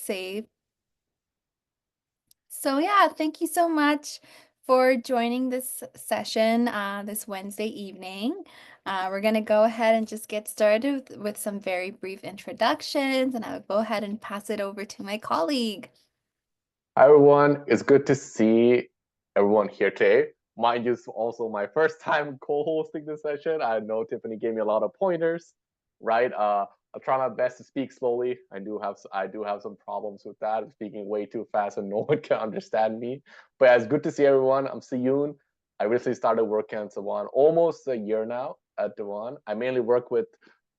safe. So yeah, thank you so much for joining this session this Wednesday evening. We're gonna go ahead and just get started with some very brief introductions, and I'll go ahead and pass it over to my colleague. Hi everyone, it's good to see everyone here today. Mind you, it's also my first time co-hosting this session. I know Tiffany gave me a lot of pointers, right? I'll try my best to speak slowly. I do have some problems with that. I'm speaking way too fast and no one can understand me. But it's good to see everyone. I'm Siyun. I recently started working on Devant almost a year now at Devant. I mainly work with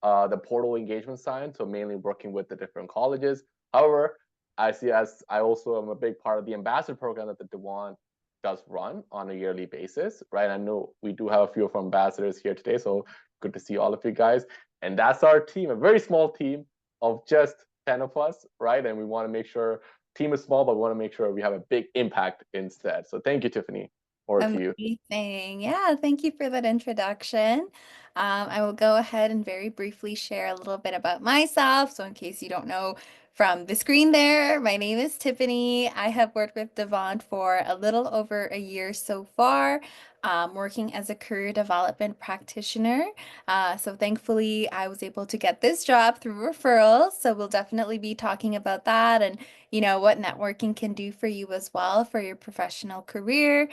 the portal engagement side, so mainly working with the different colleges. However, I see as I also am a big part of the ambassador program that the Devant does run on a yearly basis, right? I know we do have a few of our ambassadors here today, so good to see all of you guys. And that's our team, a very small team of just 10 of us, right? And we want to make sure team is small, but we want to make sure we have a big impact instead. So thank you, Tiffany. Over to you. Amazing. Yeah, thank you for that introduction. I will go ahead and very briefly share a little bit about myself. So, in case you don't know from the screen there, my name is Tiffany. I have worked with Devant for a little over a year so far, working as a career development practitioner. So, thankfully, I was able to get this job through referrals. So, we'll definitely be talking about that and, what networking can do for you as well for your professional career.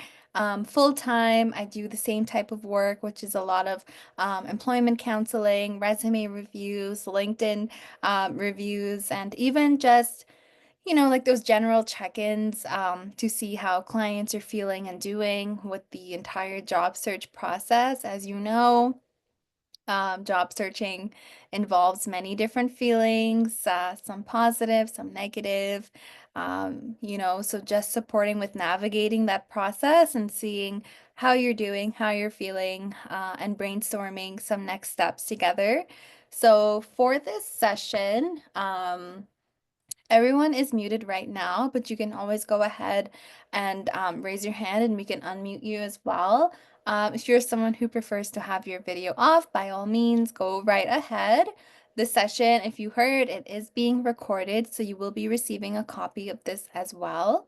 Full time, I do the same type of work, which is a lot of employment counseling, resume reviews, LinkedIn reviews, and even just, like those general check-ins to see how clients are feeling and doing with the entire job search process. As you know, job searching involves many different feelings, some positive, some negative. So just supporting with navigating that process and seeing how you're doing, how you're feeling, and brainstorming some next steps together. So for this session, everyone is muted right now, but you can always go ahead and raise your hand and we can unmute you as well. If you're someone who prefers to have your video off, by all means, go right ahead. The session, if you heard, it is being recorded, so you will be receiving a copy of this as well.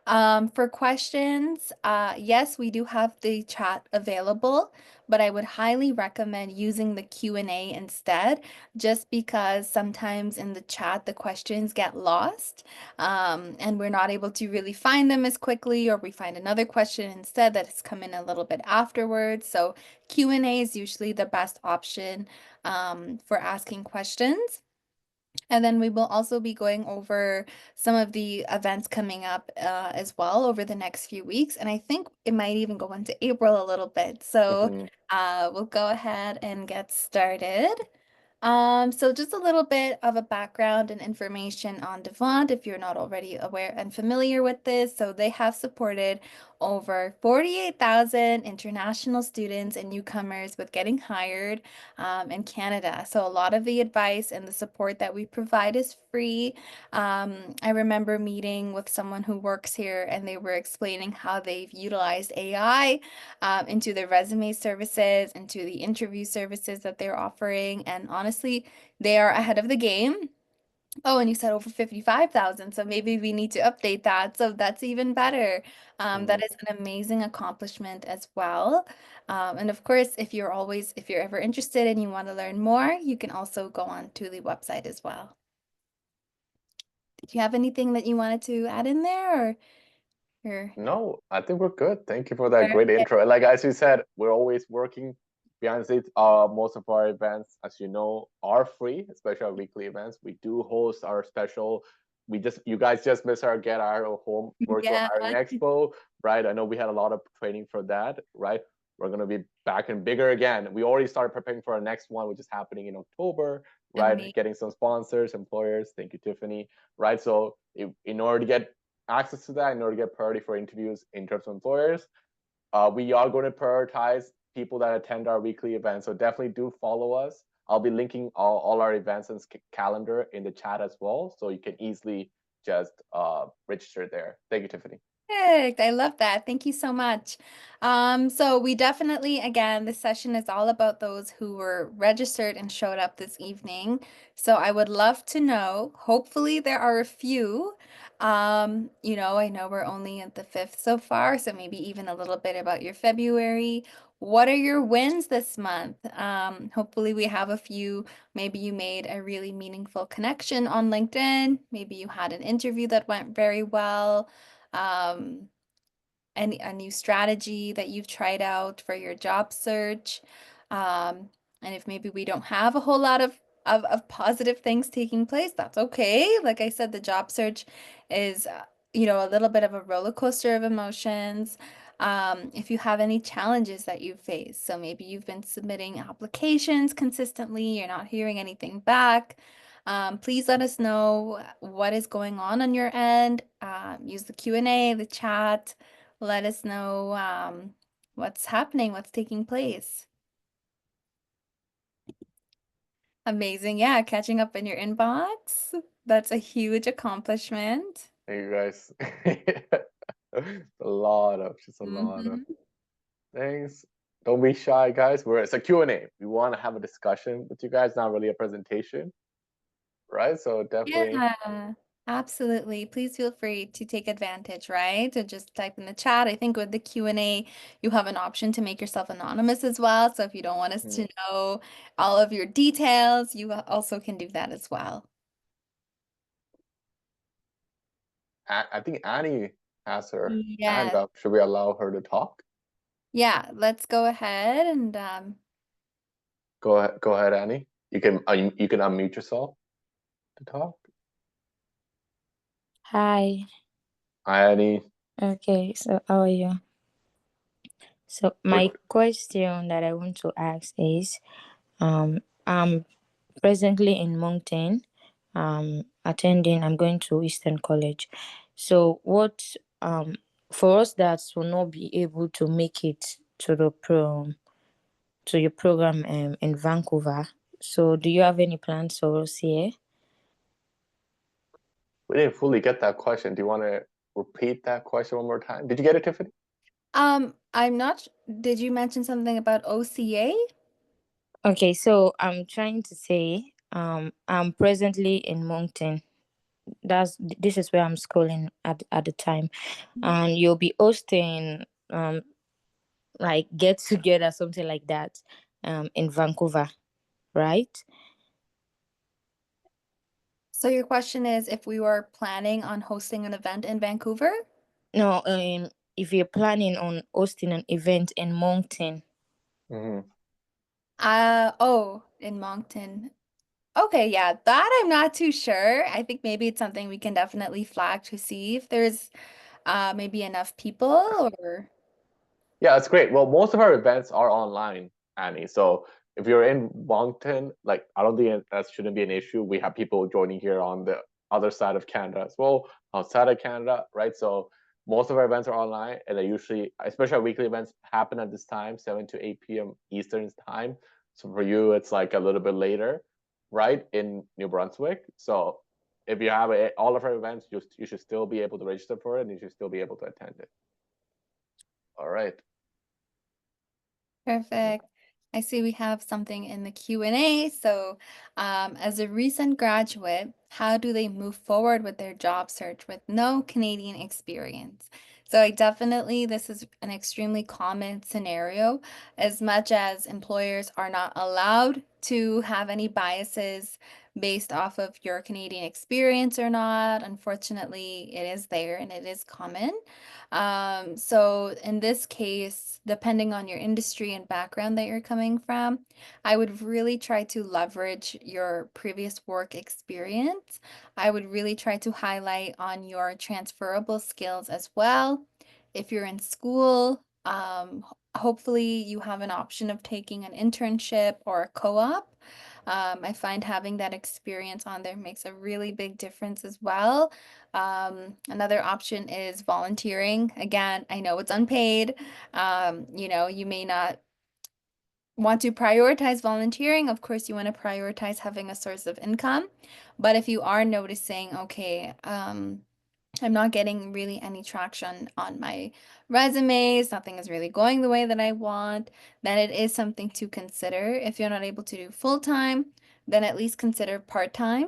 For questions, yes, we do have the chat available, but I would highly recommend using the Q&A instead, just because sometimes in the chat the questions get lost, and we're not able to really find them as quickly, or we find another question instead that has come in a little bit afterwards. So Q&A is usually the best option for asking questions. And then we will also be going over some of the events coming up as well over the next few weeks. And I think it might even go into April a little bit. So Mhm. we'll go ahead and get started. So just a little bit of a background and information on Devant if you're not already aware and familiar with this. So they have supported over 48,000 international students and newcomers with getting hired in Canada. So a lot of the advice and the support that we provide is free. I remember meeting with someone who works here and they were explaining how they've utilized AI into their resume services, into the interview services that they're offering. And honestly, they are ahead of the game. Oh, and you said over 55,000, so maybe we need to update that. So that's even better. That Mhm. is an amazing accomplishment as well. And of course, if you're ever interested and you want to learn more, you can also go on to the website as well. Did you have anything that you wanted to add in there, or No, I think we're good. Thank you for that great intro. Like as you said, we're always working behind the scenes. Most of our events, as you know, are free, especially our weekly events. We do host our special. You guys just missed our Get Our Home Virtual Yeah, Hiring Expo, right? I know we had a lot of training for that, right? We're gonna be back and bigger again. We already started preparing for our next one, which is happening in October, right? amazing. Getting some sponsors, employers. Thank you, Tiffany. Right. So in order to get access to that in order to get priority for interviews in terms of employers. We are going to prioritize people that attend our weekly events. So definitely do follow us. I'll be linking all our events and calendar in the chat as well. So you can easily just register there. Thank you, Tiffany. Perfect. I love that. Thank you so much. So we definitely, again, this session is all about those who were registered and showed up this evening. So I would love to know, hopefully there are a few. I know we're only at the 5th so far, so maybe even a little bit about your February. What are your wins this month? Hopefully we have a few. Maybe you made a really meaningful connection on LinkedIn. Maybe you had an interview that went very well, um, a new strategy that you've tried out for your job search. Um, and if maybe we don't have a whole lot of positive things taking place, that's okay. Like I said, the job search is, a little bit of a roller coaster of emotions. If you have any challenges that you face, so maybe you've been submitting applications consistently, you're not hearing anything back. Please let us know what is going on your end. Use the Q&A, the chat. Let us know what's happening, what's taking place. Amazing. Yeah, catching up in your inbox. That's a huge accomplishment. Hey, you guys. Just a lot of Hmm. things. Don't be shy, guys. It's a Q&A. We want to have a discussion with you guys, not really a presentation, right? So definitely, Yeah, absolutely. Please feel free to take advantage, right? To just type in the chat. I think with the Q&A, you have an option to make yourself anonymous as well. So if you don't want us hmm. to know all of your details, you also can do that as well. I think Annie has her hand Yes. up. Should we allow her to talk? Yeah, let's go ahead and Go ahead, Annie. You can unmute yourself to talk. Hi. Hi, Annie. Okay, so how are you? So my We're question that I want to ask is, I'm presently in Moncton, I'm going to Eastern College. So what for us that will not be able to make it to the to your program in Vancouver. So do you have any plans for us here? We didn't fully get that question. Do you want to repeat that question one more time? Did you get it, Tiffany? I'm not, did you mention something about OCA? Okay, so I'm trying to say, I'm presently in Moncton. This is where I'm schooling at the time, and you'll be hosting like get together, something like that, in Vancouver, right? So your question is if we were planning on hosting an event in Vancouver? No, if you're planning on hosting an event in Moncton. Hmm. Oh, in Moncton. Okay, yeah, that I'm not too sure. I think maybe it's something we can definitely flag to see if there's maybe enough people or Yeah, it's great. Well, most of our events are online, Annie. So if you're in Moncton, like I don't think that shouldn't be an issue. We have people joining here on the other side of Canada as well, outside of Canada, right? So most of our events are online, and they usually, especially our weekly events, happen at this time, 7 to 8 p.m. Eastern time. So for you, it's like a little bit later, right, in New Brunswick. So if you have all of our events, you should still be able to register for it, and you should still be able to attend it. All right. perfect. I see we have something in the Q&A. So, as a recent graduate, how do they move forward with their job search with no Canadian experience? So, this is an extremely common scenario, as much as employers are not allowed to have any biases based off of your Canadian experience or not. Unfortunately, it is there and it is common. So in this case, depending on your industry and background that you're coming from, I would really try to leverage your previous work experience. I would really try to highlight on your transferable skills as well. If you're in school, hopefully you have an option of taking an internship or a co-op. I find having that experience on there makes a really big difference as well. Another option is volunteering. Again, I know it's unpaid. You may not want to prioritize volunteering. Of course, you want to prioritize having a source of income. But if you are noticing, okay, I'm not getting really any traction on my resumes, nothing is really going the way that I want, then it is something to consider. If you're not able to do full time, then at least consider part time.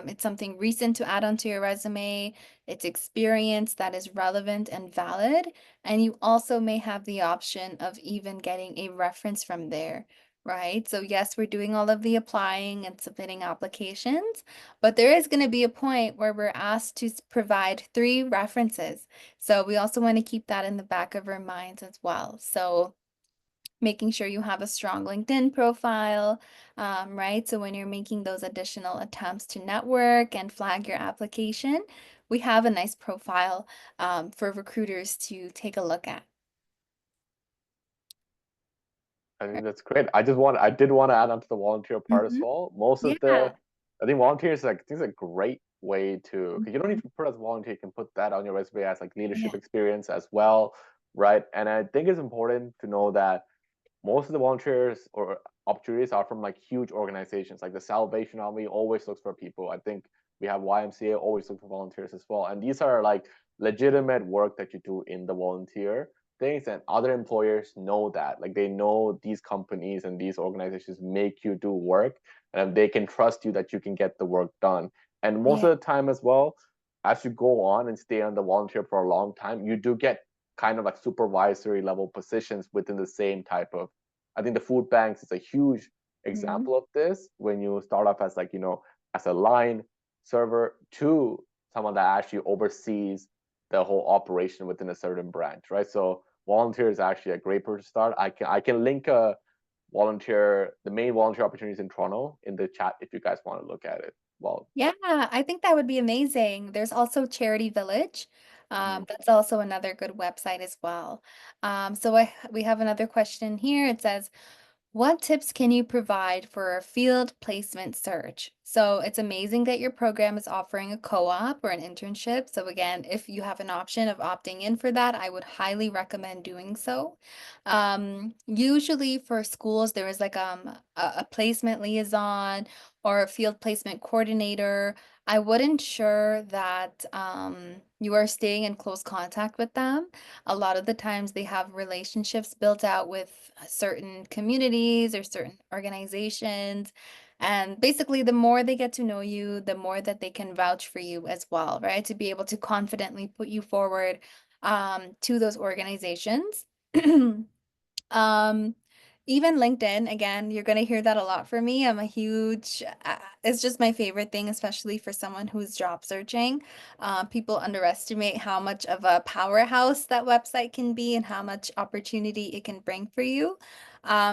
It's something recent to add onto your resume. It's experience that is relevant and valid. And you also may have the option of even getting a reference from there, right? So, yes, we're doing all of the applying and submitting applications. But there is going to be a point where we're asked to provide 3 references. So we also want to keep that in the back of our minds as well. So making sure you have a strong LinkedIn profile, right? So when you're making those additional attempts to network and flag your application, we have a nice profile for recruiters to take a look at. I think that's great. I did want to add on to the volunteer part as Mhm. well. Most of Yeah. I think volunteers like, I think it's a great way to, because you don't Mhm. need to put as volunteer, you can put that on your resume as like Yeah. leadership experience as well, right? And I think it's important to know that most of the volunteers or opportunities are from like huge organizations. Like the Salvation Army always looks for people. I think we have YMCA always look for volunteers as well. And these are like legitimate work that you do in the volunteer things, and other employers know that. Like they know these companies and these organizations make you do work, and they can trust you that you can get the work done. And most Yeah. of the time as well, as you go on and stay on the volunteer for a long time, you do get kind of like supervisory level positions within the same type of. I think the food banks is a huge Mhm. example of this. When you start off as like, as a line server to someone that actually oversees the whole operation within a certain branch, right? So volunteer is actually a great place to start. I can link the main volunteer opportunities in Toronto in the chat if you guys want to look at it. Well, Yeah, I think that would be amazing. There's also Charity Village. mhm. That's also another good website as well. We have another question here. It says, what tips can you provide for a field placement search? So it's amazing that your program is offering a co-op or an internship. So again, if you have an option of opting in for that, I would highly recommend doing so. Usually for schools, there is like a placement liaison or a field placement coordinator. I would ensure that you are staying in close contact with them. A lot of the times they have relationships built out with certain communities or certain organizations. And basically, the more they get to know you, the more that they can vouch for you as well, right? To be able to confidently put you forward to those organizations. Um, Even LinkedIn, again, you're going to hear that a lot from me. It's just my favorite thing, especially for someone who's job searching. People underestimate how much of a powerhouse that website can be and how much opportunity it can bring for you.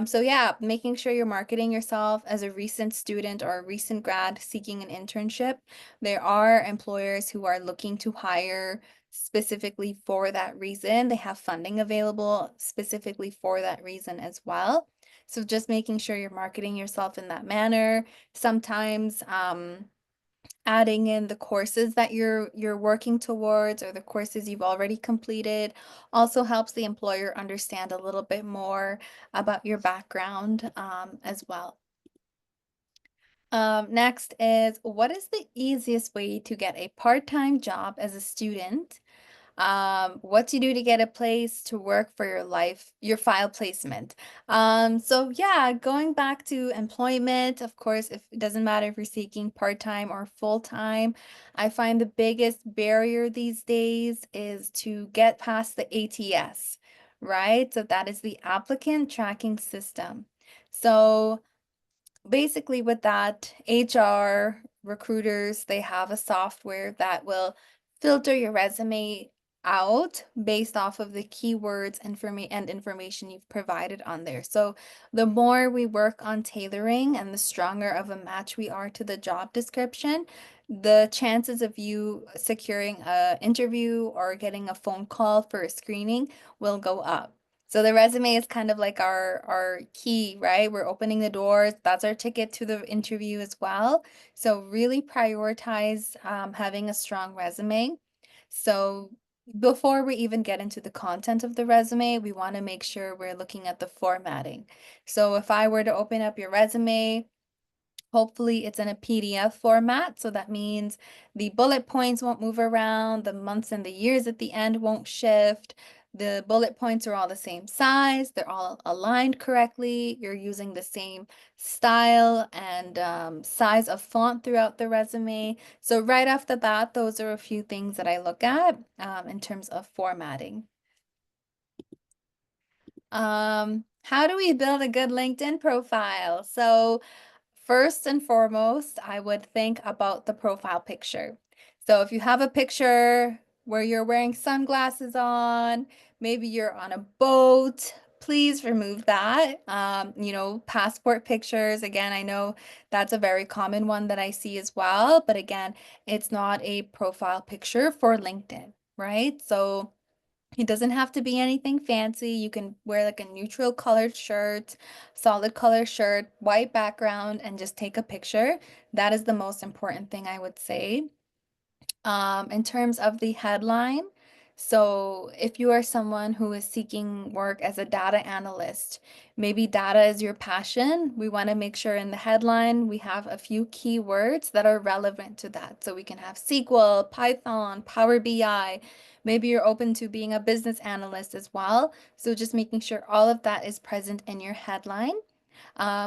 So yeah, making sure you're marketing yourself as a recent student or a recent grad seeking an internship. There are employers who are looking to hire specifically for that reason. They have funding available specifically for that reason as well. So just making sure you're marketing yourself in that manner. Sometimes adding in the courses that you're working towards or the courses you've already completed also helps the employer understand a little bit more about your background as well. Next is, what is the easiest way to get a part-time job as a student? What to do to get a place to work for your file placement. So yeah, going back to employment, of course, if it doesn't matter if you're seeking part-time or full-time, I find the biggest barrier these days is to get past the ATS, right? So that is the applicant tracking system. So basically with that, HR recruiters, they have a software that will filter your resume out based off of the keywords and information you've provided on there. So the more we work on tailoring and the stronger of a match we are to the job description, the chances of you securing a interview or getting a phone call for a screening will go up. So the resume is kind of like our key, right? We're opening the doors. That's our ticket to the interview as well. So really prioritize having a strong resume. So before we even get into the content of the resume, we want to make sure we're looking at the formatting. So if I were to open up your resume, Hopefully it's in a PDF format, so that means the bullet points won't move around, the months and the years at the end won't shift. The bullet points are all the same size, they're all aligned correctly. You're using the same style and size of font throughout the resume. So right off the bat, those are a few things that I look at in terms of formatting. How do we build a good LinkedIn profile? So first and foremost, I would think about the profile picture. So if you have a picture where you're wearing sunglasses on, maybe you're on a boat, please remove that. Passport pictures, again, I know that's a very common one that I see as well, but again, it's not a profile picture for LinkedIn, right? So it doesn't have to be anything fancy. You can wear like a neutral colored shirt, solid color shirt, white background, and just take a picture. That is the most important thing I would say. In terms of the headline, so if you are someone who is seeking work as a data analyst, maybe data is your passion, we want to make sure in the headline we have a few keywords that are relevant to that. So we can have SQL, Python, Power BI. Maybe you're open to being a business analyst as well. So just making sure all of that is present in your headline.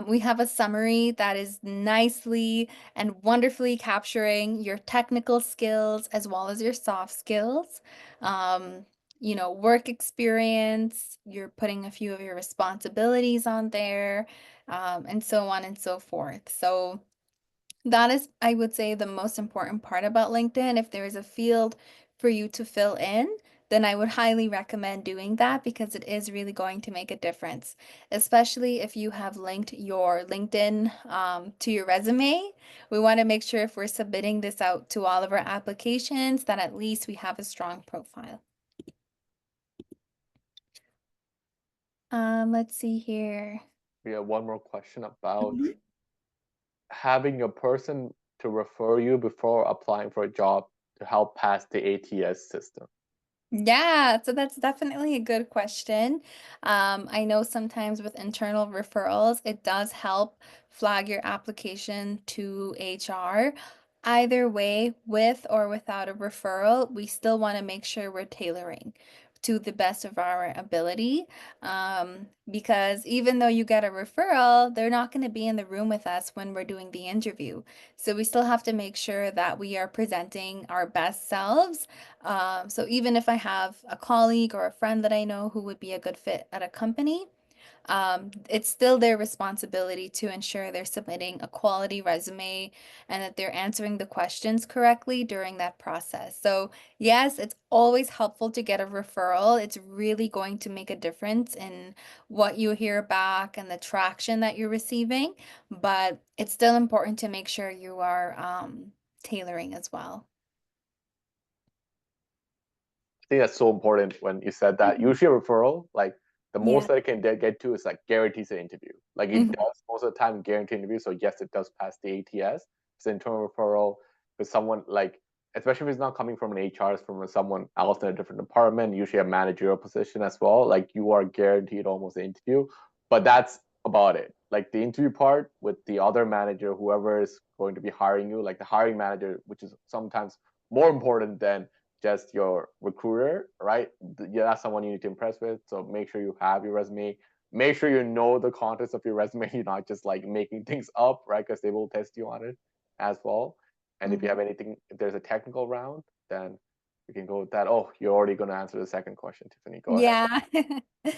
We have a summary that is nicely and wonderfully capturing your technical skills as well as your soft skills. Um, Work experience, you're putting a few of your responsibilities on there, and so on and so forth. So that is, I would say, the most important part about LinkedIn. If there is a field for you to fill in, then I would highly recommend doing that because it is really going to make a difference, especially if you have linked your LinkedIn to your resume. We want to make sure if we're submitting this out to all of our applications that at least we have a strong profile. Let's see here. We have one more question about having a person to refer you before applying for a job to help pass the ATS system. Yeah, so that's definitely a good question. I know sometimes with internal referrals, it does help flag your application to HR. Either way, with or without a referral, we still want to make sure we're tailoring to the best of our ability. Because even though you get a referral, they're not going to be in the room with us when we're doing the interview. So we still have to make sure that we are presenting our best selves. So even if I have a colleague or a friend that I know who would be a good fit at a company, it's still their responsibility to ensure they're submitting a quality resume and that they're answering the questions correctly during that process. So yes, it's always helpful to get a referral. It's really going to make a difference in what you hear back and the traction that you're receiving, but it's still important to make sure you are tailoring as well. I think that's so important when you said that. Mhm. Usually a referral, like the Yeah. most that it can get to is like guarantees an interview. Like it Mhm. does most of the time guarantee interview. So yes, it does pass the ATS. It's an internal referral with someone like, especially if it's not coming from an HR, it's from someone else in a different department, usually a managerial position as well. Like you are guaranteed almost an interview, but that's about it. Like the interview part with the other manager, whoever is going to be hiring you, like the hiring manager, which is sometimes more important than just your recruiter, right? Yeah, that's someone you need to impress with. So make sure you have your resume. Make sure you know the contents of your resume. You're not just like making things up, right? Because they will test you on it as well. And if you Mhm. have anything, if there's a technical round, then we can go with that. Oh, you're already going to answer the second question, Tiffany. Go ahead. Yeah.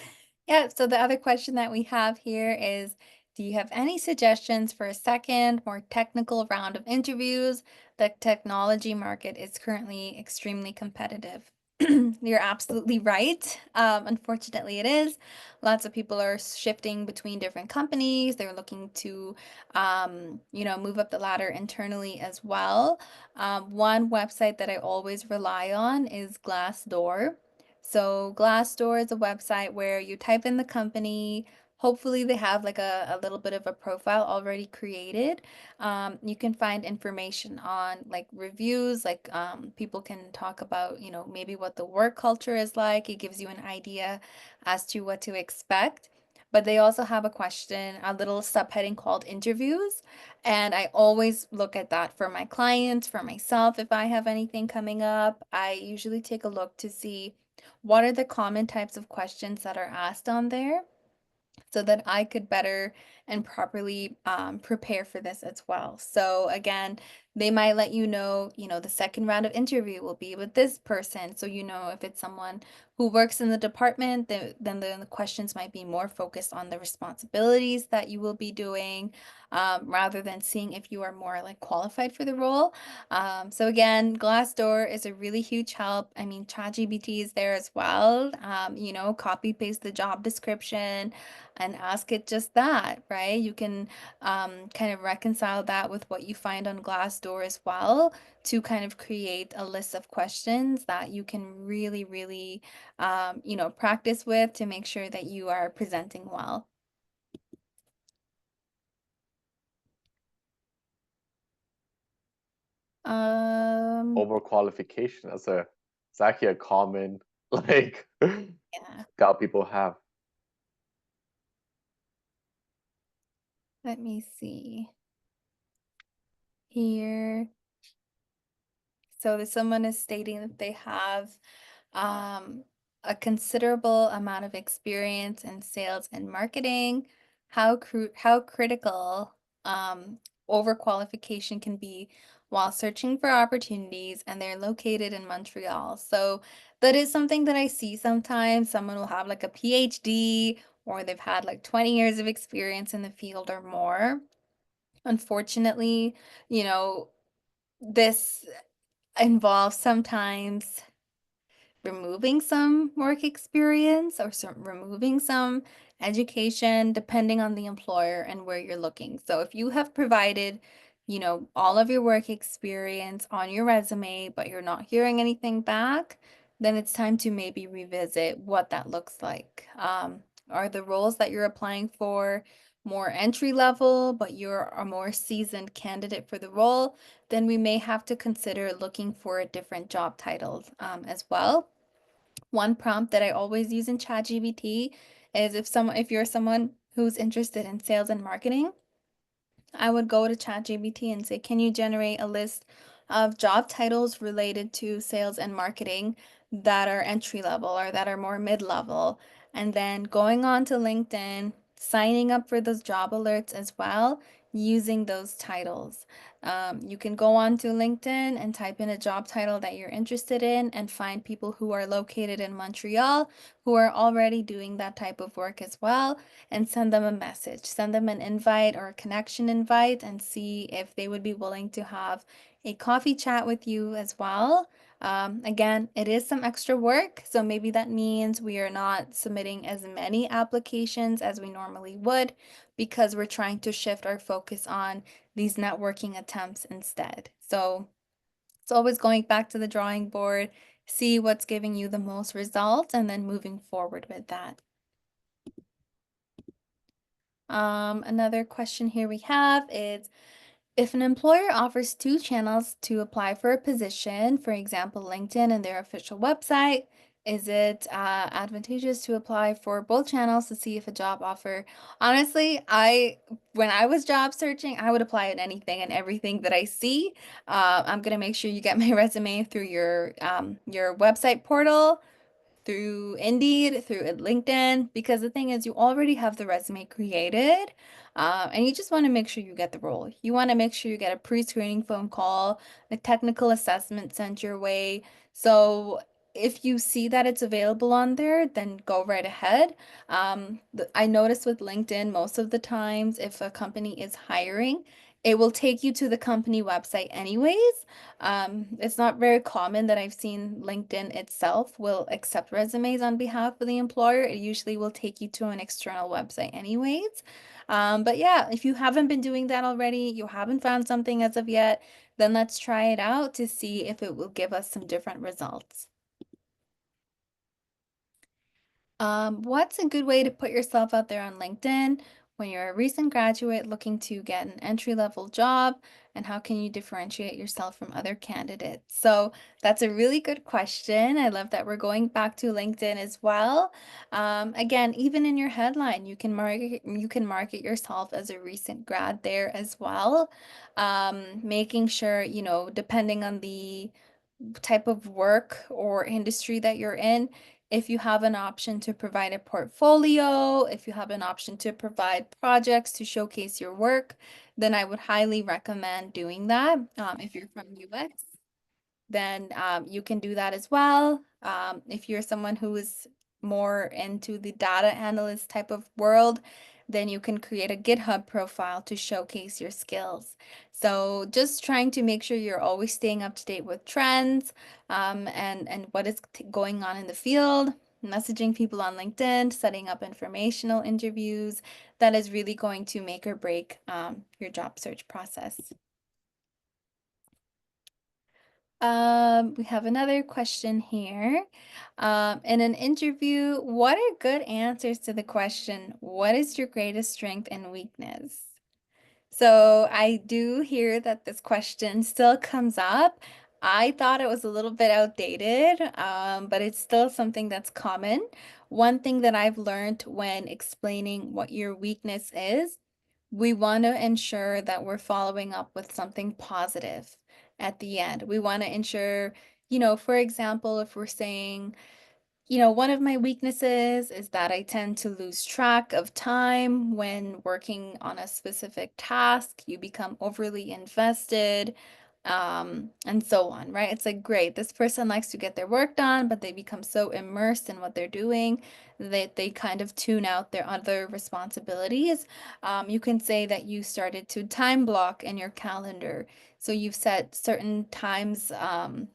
Yeah, so the other question that we have here is, do you have any suggestions for a second, more technical round of interviews? The technology market is currently extremely competitive. You're absolutely right. Unfortunately, it is. Lots of people are shifting between different companies. They're looking to, move up the ladder internally as well. One website that I always rely on is Glassdoor. So Glassdoor is a website where you type in the company. Hopefully they have like a little bit of a profile already created. You can find information on like reviews, like people can talk about, maybe what the work culture is like. It gives you an idea as to what to expect. but they also have a question, a little subheading called interviews. And I always look at that for my clients, for myself. If I have anything coming up, I usually take a look to see what are the common types of questions that are asked on there so that I could better and properly prepare for this as well. So again, they might let you know, the second round of interview will be with this person. So you know if it's someone who works in the department, then the questions might be more focused on the responsibilities that you will be doing, rather than seeing if you are more like qualified for the role. So again, Glassdoor is a really huge help. I mean, ChatGPT is there as well. You know, copy paste the job description and ask it just that, right? You can kind of reconcile that with what you find on Glassdoor as well to kind of create a list of questions that you can really, really, you know, practice with to make sure that you are presenting well. Um, Overqualification as a it's actually a common like yeah, doubt people have. let me see here. So if someone is stating that they have um, a considerable amount of experience in sales and marketing, how critical overqualification can be while searching for opportunities, and they're located in Montreal. So that is something that I see sometimes. Someone will have like a PhD or they've had like 20 years of experience in the field or more. Unfortunately, you know, this involves sometimes removing some work experience or removing some education depending on the employer and where you're looking. So if you have provided, you know, all of your work experience on your resume, but you're not hearing anything back, then it's time to maybe revisit what that looks like. Are the roles that you're applying for more entry level, but you're a more seasoned candidate for the role? Then we may have to consider looking for a different job title as well. One prompt that I always use in ChatGPT is if you're someone who's interested in sales and marketing, I would go to ChatGPT and say, can you generate a list of job titles related to sales and marketing that are entry level or that are more mid level? And then going on to LinkedIn, signing up for those job alerts as well, using those titles. You can go on to LinkedIn and type in a job title that you're interested in and find people who are located in Montreal who are already doing that type of work as well, and send them a message. Send them an invite or a connection invite and see if they would be willing to have a coffee chat with you as well. Again, it is some extra work, so maybe that means we are not submitting as many applications as we normally would because we're trying to shift our focus on these networking attempts instead. So it's always going back to the drawing board, see what's giving you the most results, and then moving forward with that. Another question here we have is, if an employer offers two channels to apply for a position, for example, LinkedIn and their official website, is it advantageous to apply for both channels to see if a job offer? Honestly, when I was job searching, I would apply at anything and everything that I see. I'm gonna make sure you get my resume through your website portal, through Indeed, through LinkedIn, because the thing is, you already have the resume created, and you just want to make sure you get the role. You want to make sure you get a pre-screening phone call, a technical assessment sent your way. So if you see that it's available on there, then go right ahead. I noticed with LinkedIn, most of the times, if a company is hiring, it will take you to the company website anyways. It's not very common that I've seen LinkedIn itself will accept resumes on behalf of the employer. It usually will take you to an external website anyways. But yeah, if you haven't been doing that already, you haven't found something as of yet, then let's try it out to see if it will give us some different results. What's a good way to put yourself out there on LinkedIn? when you're a recent graduate looking to get an entry-level job, and how can you differentiate yourself from other candidates? So that's a really good question. I love that we're going back to LinkedIn as well. Again, even in your headline, you can market yourself as a recent grad there as well. Making sure, depending on the type of work or industry that you're in, if you have an option to provide a portfolio, if you have an option to provide projects to showcase your work, then I would highly recommend doing that. If you're from UX, then you can do that as well. If you're someone who is more into the data analyst type of world, then you can create a GitHub profile to showcase your skills. So just trying to make sure you're always staying up to date with trends, and what is going on in the field, messaging people on LinkedIn, setting up informational interviews. That is really going to make or break your job search process. We have another question here. In an interview, what are good answers to the question, what is your greatest strength and weakness? So I do hear that this question still comes up. I thought it was a little bit outdated, but it's still something that's common. One thing that I've learned when explaining what your weakness is, we want to ensure that we're following up with something positive at the end. We want to ensure, for example, if we're saying, one of my weaknesses is that I tend to lose track of time when working on a specific task. You become overly invested, and so on, right? It's like, great, this person likes to get their work done, but they become so immersed in what they're doing that they kind of tune out their other responsibilities. You can say that you started to time block in your calendar. So you've set certain times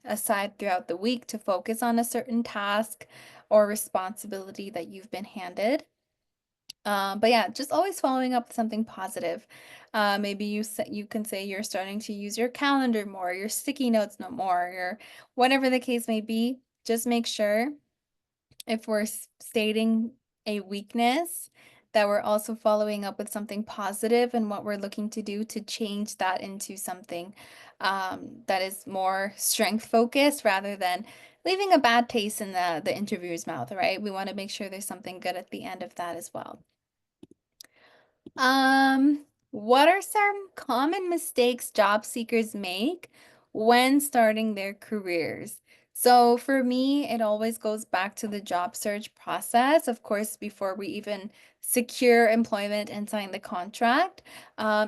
aside throughout the week to focus on a certain task or responsibility that you've been handed. But yeah, just always following up with something positive. Maybe you can say you're starting to use your calendar more, your sticky notes no more, your whatever the case may be. Just make sure if we're stating a weakness, that we're also following up with something positive and what we're looking to do to change that into something that is more strength focused rather than leaving a bad taste in the interviewer's mouth, right? We want to make sure there's something good at the end of that as well. What are some common mistakes job seekers make when starting their careers? So for me, it always goes back to the job search process. Of course, before we even secure employment and sign the contract,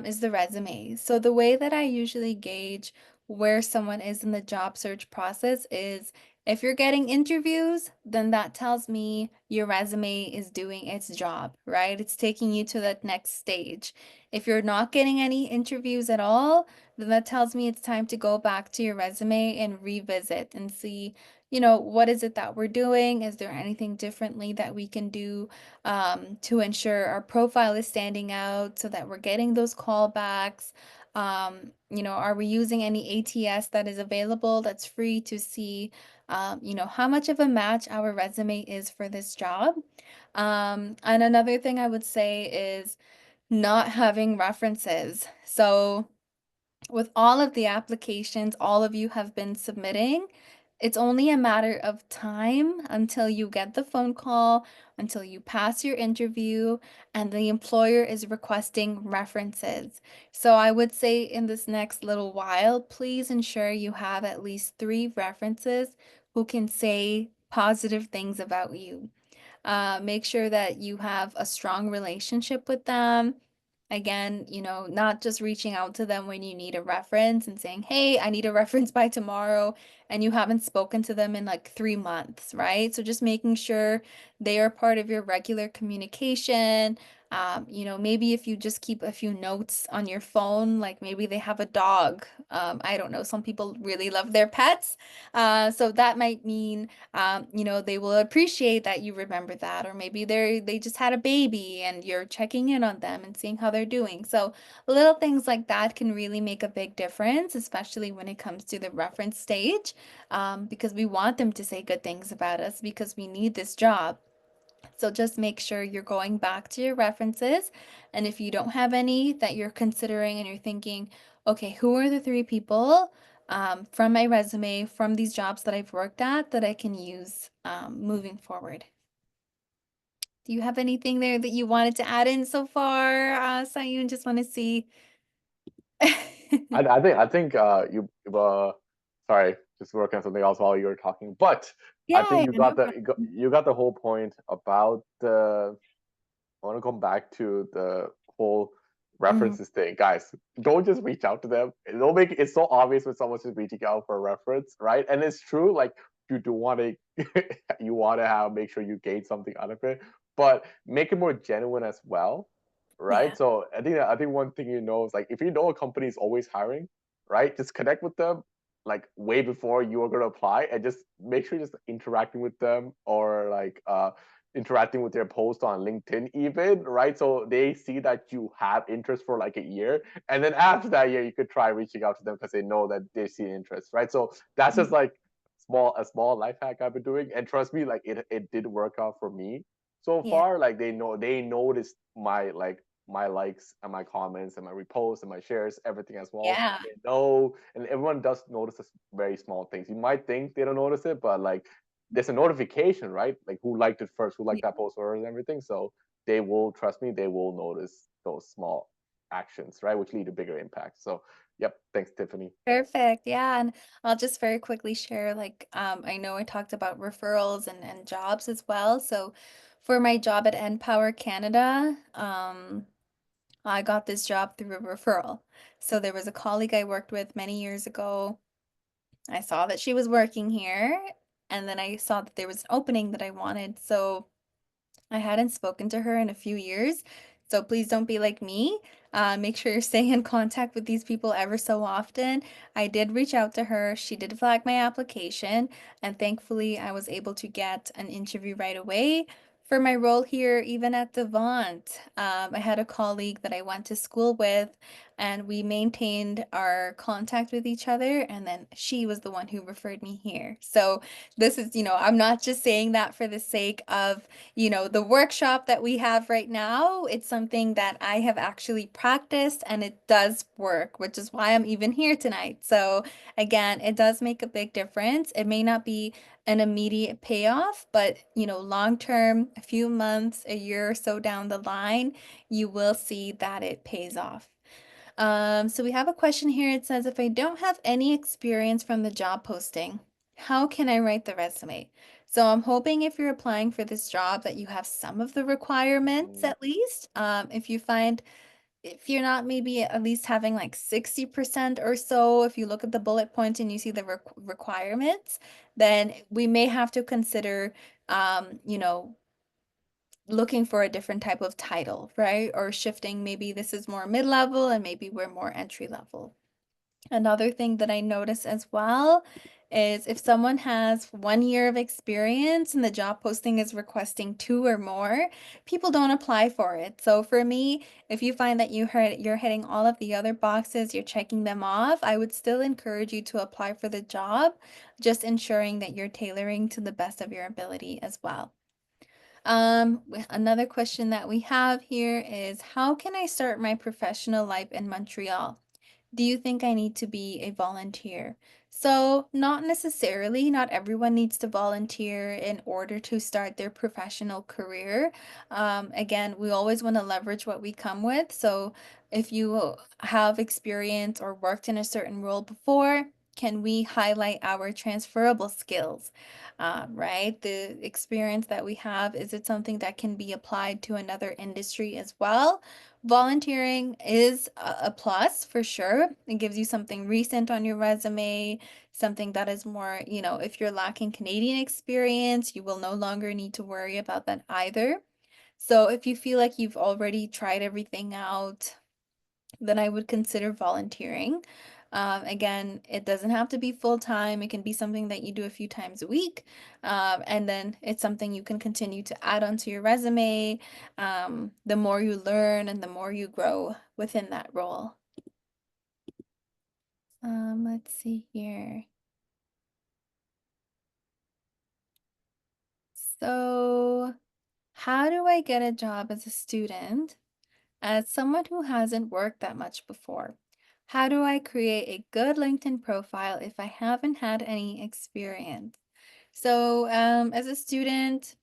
is the resume. So the way that I usually gauge where someone is in the job search process is if you're getting interviews, then that tells me your resume is doing its job, right? It's taking you to that next stage. If you're not getting any interviews at all, then that tells me it's time to go back to your resume and revisit and see, what is it that we're doing? Is there anything differently that we can do to ensure our profile is standing out so that we're getting those callbacks? Are we using any ATS that is available that's free to see how much of a match our resume is for this job. And another thing I would say is not having references. So with all of the applications all of you have been submitting, it's only a matter of time until you get the phone call, until you pass your interview, and the employer is requesting references. So I would say in this next little while, please ensure you have at least 3 references who can say positive things about you. Make sure that you have a strong relationship with them. Again, not just reaching out to them when you need a reference and saying, hey, I need a reference by tomorrow, and you haven't spoken to them in like 3 months, right? So just making sure they are part of your regular communication. Maybe if you just keep a few notes on your phone, like maybe they have a dog. I don't know. Some people really love their pets. So that might mean they will appreciate that you remember that, or maybe they just had a baby and you're checking in on them and seeing how they're doing. So little things like that can really make a big difference, especially when it comes to the reference stage, because we want them to say good things about us because we need this job. So just make sure you're going back to your references. And if you don't have any that you're considering and you're thinking, okay, who are the three people from my resume, from these jobs that I've worked at that I can use moving forward? Do you have anything there that you wanted to add in so far, Sayun? Just want to see. I think sorry, just working on something else while you were talking. But I think Yeah, you no got the problem. you got the whole point about the. I want to come back to the whole Mhm. references thing, guys. Don't just reach out to them. It'll make it's so obvious when someone's just reaching out for a reference, right? And it's true, like you do want to you want to have make sure you gain something out of it, but make it more genuine as well, right? Yeah, So I think one thing you know is like if you know a company is always hiring, right? Just connect with them like way before you are going to apply, and just make sure you're just interacting with them, or like interacting with their post on LinkedIn even, right? So they see that you have interest for like a year. And then after that year, you could try reaching out to them because they know that they see interest, right? So that's just like a small life hack I've been doing. And trust me, like it did work out for me so yeah, far. Like they noticed my likes and my comments and my reposts and my shares, everything as well. yeah, They know, and everyone does notice this very small things. You might think they don't notice it, but like there's a notification, right? Like who liked it first, who liked yeah. that post first, and everything. So they will trust me. They will notice those small actions, right, which lead to bigger impact. So, yep. Thanks, Tiffany. Perfect. Yeah. And I'll just very quickly share, like, I know I talked about referrals and jobs as well. So for my job at Npower Canada, I got this job through a referral. So there was a colleague I worked with many years ago. I saw that she was working here, and then I saw that there was an opening that I wanted. So I hadn't spoken to her in a few years, so please don't be like me. Make sure you're staying in contact with these people ever so often. I did reach out to her. She did flag my application, and thankfully, I was able to get an interview right away for my role here, even at Devant. I had a colleague that I went to school with, and we maintained our contact with each other, and then she was the one who referred me here. So this is, I'm not just saying that for the sake of the workshop that we have right now. It's something that I have actually practiced and it does work, which is why I'm even here tonight. So, again, it does make a big difference. It may not be an immediate payoff, but long term, a few months, a year or so down the line, you will see that it pays off. So we have a question here. It says, if I don't have any experience from the job posting, how can I write the resume? So I'm hoping if you're applying for this job that you have some of the requirements Mm, at least. If you're not maybe at least having like 60% or so, if you look at the bullet point and you see the requirements, then we may have to consider, um, you know, looking for a different type of title, right? Or shifting, maybe this is more mid-level and maybe we're more entry level. Another thing that I notice as well is if someone has 1 year of experience and the job posting is requesting two or more, people don't apply for it. So for me, if you find that you're hitting all of the other boxes, you're checking them off, I would still encourage you to apply for the job, just ensuring that you're tailoring to the best of your ability as well. Another question that we have here is, how can I start my professional life in Montreal? Do you think I need to be a volunteer? So, not necessarily, not everyone needs to volunteer in order to start their professional career. Again, we always want to leverage what we come with. So, if you have experience or worked in a certain role before, can we highlight our transferable skills? Right? The experience that we have, is it something that can be applied to another industry as well? Volunteering is a plus for sure. It gives you something recent on your resume, something that is more, if you're lacking Canadian experience, you will no longer need to worry about that either. So if you feel like you've already tried everything out, then I would consider volunteering. Again, it doesn't have to be full time. It can be something that you do a few times a week. And then it's something you can continue to add onto your resume. The more you learn and the more you grow within that role. Let's see here. So How do I get a job as a student? As someone who hasn't worked that much before, how do I create a good LinkedIn profile if I haven't had any experience? So, as a student,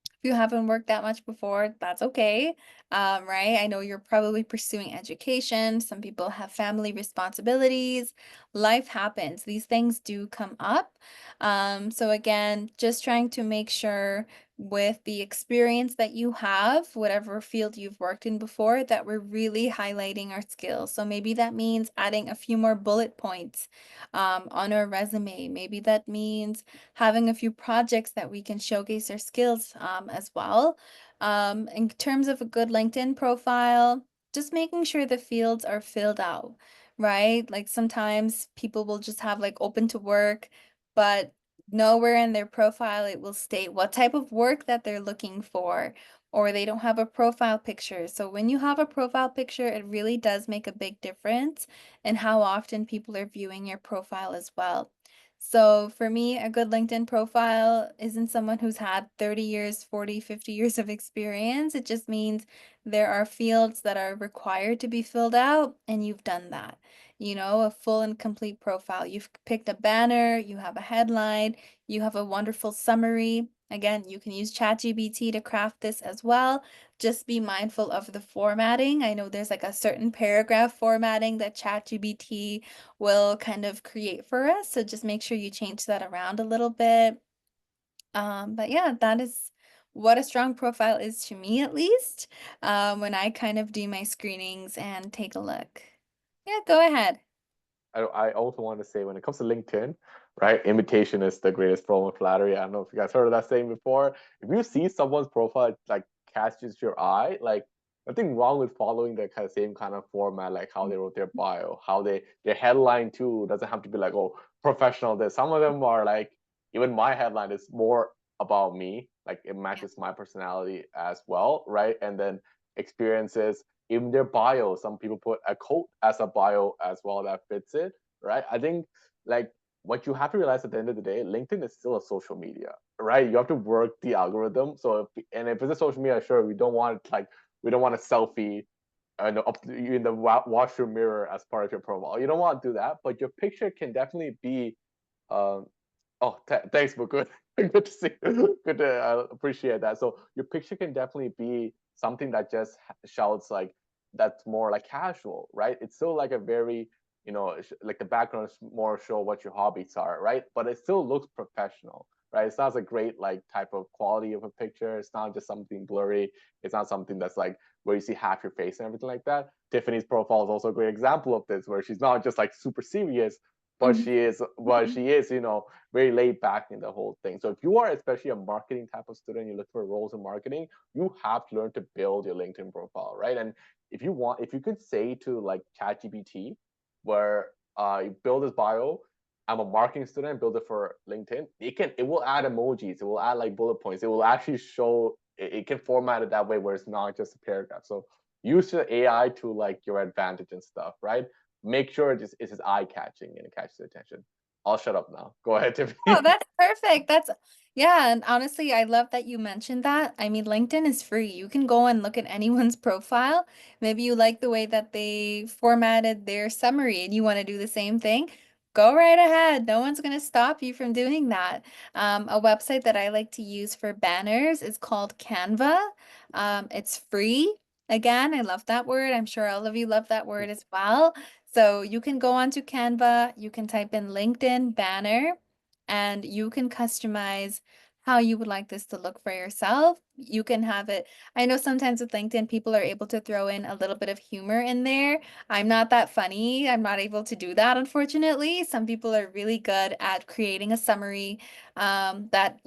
if you haven't worked that much before, that's okay. Right? I know you're probably pursuing education. Some people have family responsibilities. Life happens. These things do come up. So again, just trying to make sure with the experience that you have, whatever field you've worked in before, that we're really highlighting our skills. So maybe that means adding a few more bullet points on our resume. Maybe that means having a few projects that we can showcase our skills as well. In terms of a good LinkedIn profile, just making sure the fields are filled out, right? Like sometimes people will just have like open to work, but nowhere in their profile it will state what type of work that they're looking for, or they don't have a profile picture. So when you have a profile picture, it really does make a big difference in how often people are viewing your profile as well. So for me, a good LinkedIn profile isn't someone who's had 30 years, 40, 50 years of experience. It just means there are fields that are required to be filled out, and you've done that. You know, a full and complete profile. You've picked a banner, you have a headline, you have a wonderful summary. Again, you can use ChatGPT to craft this as well. Just be mindful of the formatting. I know there's like a certain paragraph formatting that ChatGPT will kind of create for us. So just make sure you change that around a little bit. But yeah, that is what a strong profile is to me, at least, when I kind of do my screenings and take a look. Yeah, go ahead. I also want to say when it comes to LinkedIn, right? Imitation is the greatest form of flattery. I don't know if you guys heard of that saying before. If you see someone's profile like catches your eye, like nothing wrong with following the kind of same kind of format, like how they wrote their bio, how their headline too doesn't have to be like, oh, professional this. Some of them are like, even my headline is more about me, like it matches my personality as well, right? And then experiences in their bio. Some people put a quote as a bio as well that fits it, right? I think like what you have to realize at the end of the day, LinkedIn is still a social media, right? You have to work the algorithm. So if it's a social media, sure, we don't want a selfie in the washroom mirror as part of your profile. You don't want to do that, but your picture can definitely be um, oh, thanks, but good. Good to see. Good to appreciate that. So your picture can definitely be something that just shouts like that's more like casual, right? It's still like a very, like the background is more show what your hobbies are, right? But it still looks professional, right? It's not a great like type of quality of a picture. It's not just something blurry. It's not something that's like where you see half your face and everything like that. Tiffany's profile is also a great example of this, where she's not just like super serious, but Mhm. she is, very laid back in the whole thing. So if you are especially a marketing type of student, you look for roles in marketing, you have to learn to build your LinkedIn profile, right? And if you could say to like ChatGPT, where you build this bio, I'm a marketing student, build it for LinkedIn, it will add emojis, it will add like bullet points, it will actually show it can format it that way where it's not just a paragraph. So use the AI to like your advantage and stuff, right? Make sure it's eye catching and it catches attention. I'll shut up now. Go ahead, Oh, Tiffany. that's perfect. Yeah, and honestly, I love that you mentioned that. I mean, LinkedIn is free. You can go and look at anyone's profile. Maybe you like the way that they formatted their summary and you want to do the same thing. Go right ahead. No one's going to stop you from doing that. A website that I like to use for banners is called Canva. It's free. Again, I love that word. I'm sure all of you love that word as well. So you can go onto Canva, you can type in LinkedIn banner and you can customize how you would like this to look for yourself. You can have it. I know sometimes with LinkedIn, people are able to throw in a little bit of humor in there. I'm not that funny. I'm not able to do that, unfortunately. Some people are really good at creating a summary that,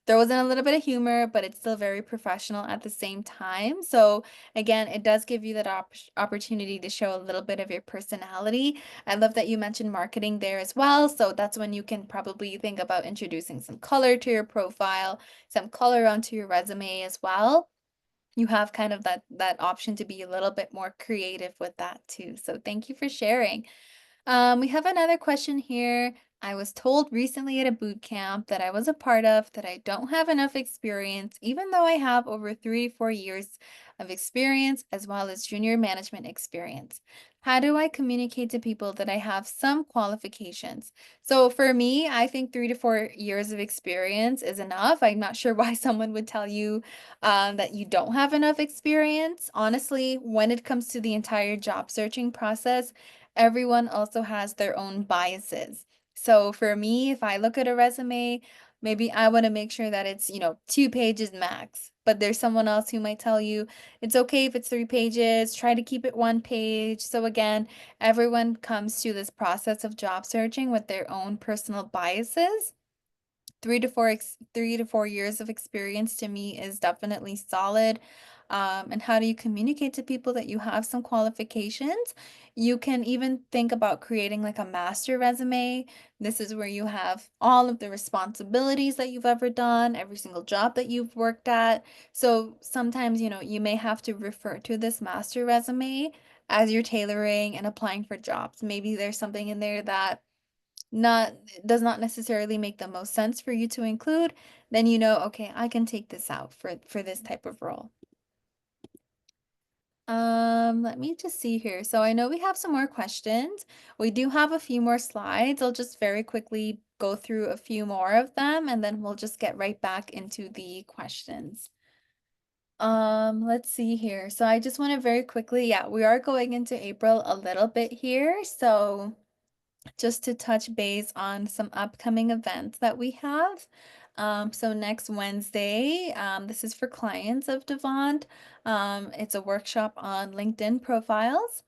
throws in a little bit of humor, but it's still very professional at the same time. So, again, it does give you that opportunity to show a little bit of your personality. I love that you mentioned marketing there as well. So that's when you can probably think about introducing some color to your profile, some color onto your resume as well. You have kind of that option to be a little bit more creative with that too. So thank you for sharing. We have another question here. I was told recently at a boot camp that I was a part of that I don't have enough experience, even though I have over 3 to 4 years of experience as well as junior management experience. How do I communicate to people that I have some qualifications? So for me, I think 3 to 4 years of experience is enough. I'm not sure why someone would tell you that you don't have enough experience. Honestly, when it comes to the entire job searching process, everyone also has their own biases. So for me, if I look at a resume, maybe I want to make sure that it's, 2 pages max. But there's someone else who might tell you it's okay if it's 3 pages, try to keep it 1 page. So again, everyone comes to this process of job searching with their own personal biases. 3 to 4 years of experience to me is definitely solid. And how do you communicate to people that you have some qualifications? You can even think about creating like a master resume. This is where you have all of the responsibilities that you've ever done, every single job that you've worked at. So sometimes, you may have to refer to this master resume as you're tailoring and applying for jobs. Maybe there's something in there that not does not necessarily make the most sense for you to include, then okay, I can take this out for this type of role. Let me just see here. So I know we have some more questions. We do have a few more slides. I'll just very quickly go through a few more of them and then we'll just get right back into the questions. Let's see here. So I just want to very quickly, yeah, we are going into April a little bit here. So just to touch base on some upcoming events that we have. So next Wednesday, this is for clients of Devant. It's a workshop on LinkedIn profiles.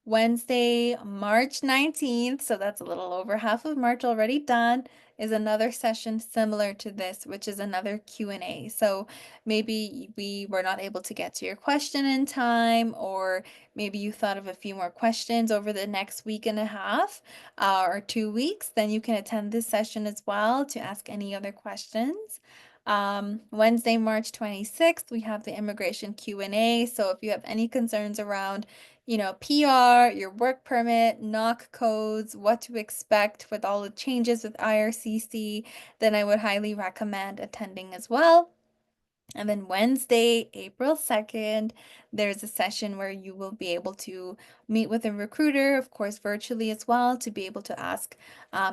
Wednesday, March 19th, so that's a little over half of March already done, is another session similar to this, which is another Q&A. So maybe we were not able to get to your question in time, or maybe you thought of a few more questions over the next week and a half or 2 weeks, then you can attend this session as well to ask any other questions. Wednesday, March 26th, we have the immigration Q&A. So if you have any concerns around PR, your work permit, knock codes, what to expect with all the changes with IRCC, then I would highly recommend attending as well. And then Wednesday, April 2nd, there's a session where you will be able to meet with a recruiter, of course, virtually as well, to be able to ask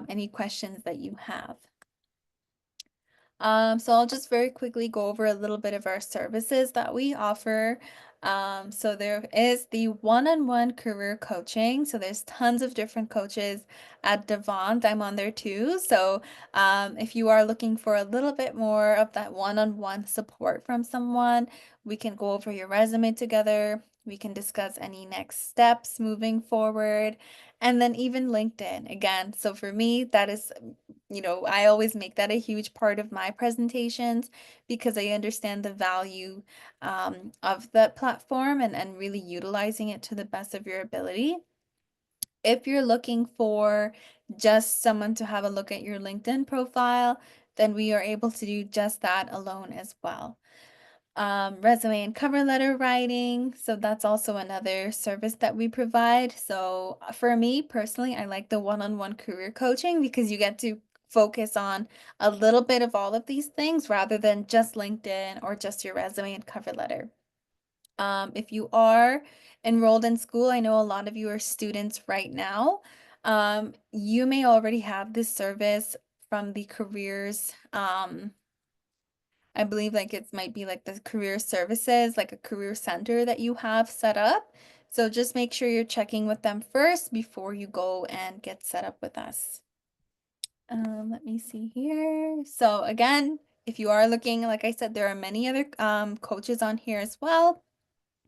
any questions that you have. So I'll just very quickly go over a little bit of our services that we offer. So there is the one-on-one career coaching. So there's tons of different coaches at Devant. I'm on there too. So if you are looking for a little bit more of that one-on-one support from someone, we can go over your resume together. We can discuss any next steps moving forward. And then even LinkedIn again. So for me, that is I always make that a huge part of my presentations because I understand the value of that platform and really utilizing it to the best of your ability. If you're looking for just someone to have a look at your LinkedIn profile, then we are able to do just that alone as well. Resume and cover letter writing. So that's also another service that we provide. So for me personally, I like the one-on-one career coaching because you get to focus on a little bit of all of these things rather than just LinkedIn or just your resume and cover letter. If you are enrolled in school, I know a lot of you are students right now. You may already have this service from the careers I believe like it might be like the career services, like a career center that you have set up. So just make sure you're checking with them first before you go and get set up with us. Let me see here. So again, if you are looking, like I said, there are many other coaches on here as well,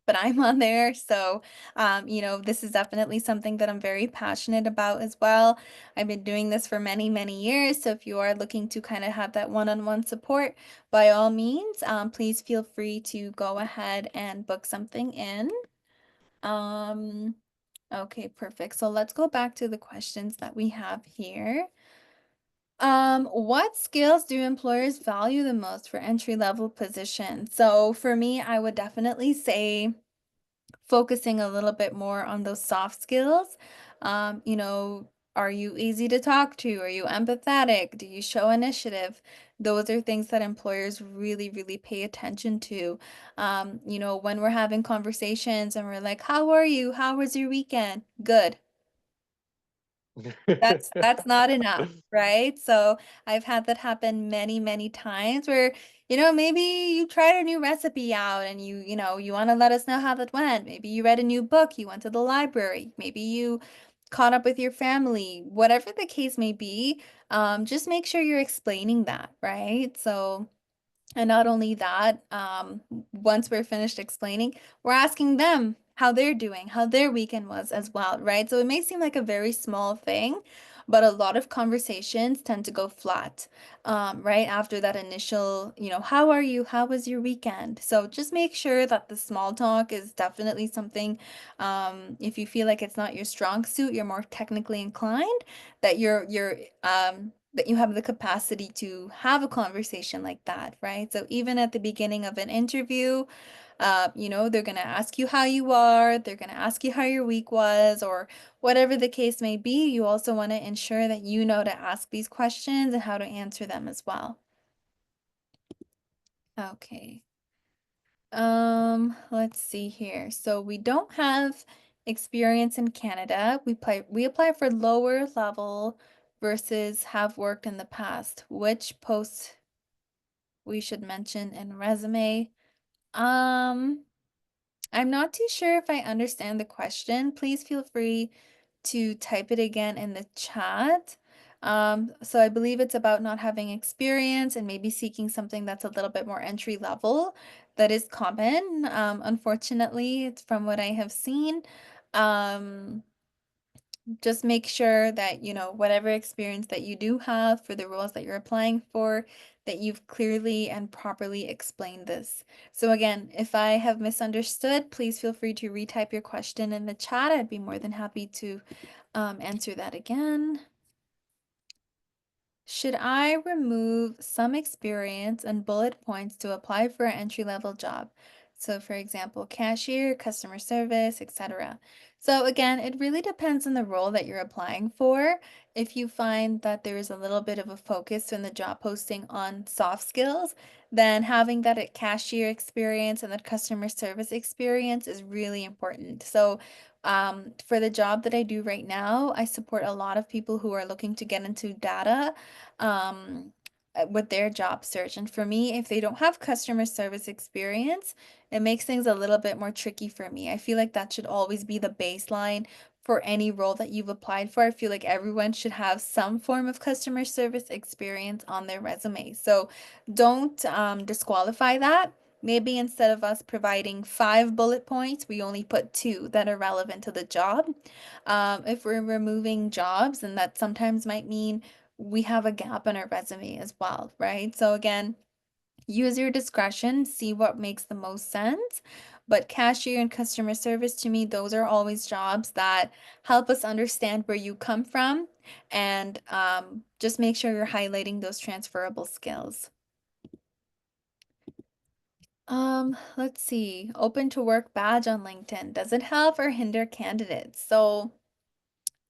but I'm on there. So, this is definitely something that I'm very passionate about as well. I've been doing this for many, many years. So if you are looking to kind of have that one-on-one support, by all means, please feel free to go ahead and book something in. Okay, perfect. So let's go back to the questions that we have here. What skills do employers value the most for entry-level positions? So for me, I would definitely say focusing a little bit more on those soft skills. Um, you know, Are you easy to talk to? Are you empathetic? Do you show initiative? Those are things that employers really, really pay attention to. When we're having conversations and we're like, "How are you? How was your weekend?" Good. That's not enough, right? So I've had that happen many, many times where, maybe you tried a new recipe out and you want to let us know how that went. Maybe you read a new book, you went to the library, maybe you caught up with your family, whatever the case may be, just make sure you're explaining that, right? So and not only that, once we're finished explaining, we're asking them how they're doing, how their weekend was as well, right? So it may seem like a very small thing, but a lot of conversations tend to go flat, right after that initial, how are you? How was your weekend? So just make sure that the small talk is definitely something, if you feel like it's not your strong suit, you're more technically inclined, that that you have the capacity to have a conversation like that, right? So even at the beginning of an interview, they're going to ask you how you are, they're going to ask you how your week was, or whatever the case may be. You also want to ensure that you know to ask these questions and how to answer them as well. Okay. Let's see here. So we don't have experience in Canada. We apply for lower level versus have worked in the past. Which posts we should mention in resume? Um, I'm not too sure if I understand the question. Please feel free to type it again in the chat. So I believe it's about not having experience and maybe seeking something that's a little bit more entry level. That is common. Unfortunately, it's from what I have seen. Um, just make sure that, whatever experience that you do have for the roles that you're applying for, that you've clearly and properly explained this. So again, if I have misunderstood, please feel free to retype your question in the chat. I'd be more than happy to answer that again. Should I remove some experience and bullet points to apply for an entry-level job? So for example, cashier, customer service, etc. So again, it really depends on the role that you're applying for. If you find that there is a little bit of a focus in the job posting on soft skills, then having that at cashier experience and that customer service experience is really important. So for the job that I do right now, I support a lot of people who are looking to get into data um, with their job search. And for me, if they don't have customer service experience, it makes things a little bit more tricky for me. I feel like that should always be the baseline for any role that you've applied for. I feel like everyone should have some form of customer service experience on their resume. So don't disqualify that. Maybe instead of us providing 5 bullet points, we only put 2 that are relevant to the job. If we're removing jobs, and that sometimes might mean we have a gap in our resume as well, right? So again, use your discretion, see what makes the most sense. But cashier and customer service, to me, those are always jobs that help us understand where you come from and just make sure you're highlighting those transferable skills. Let's see. Open to work badge on LinkedIn. Does it help or hinder candidates? So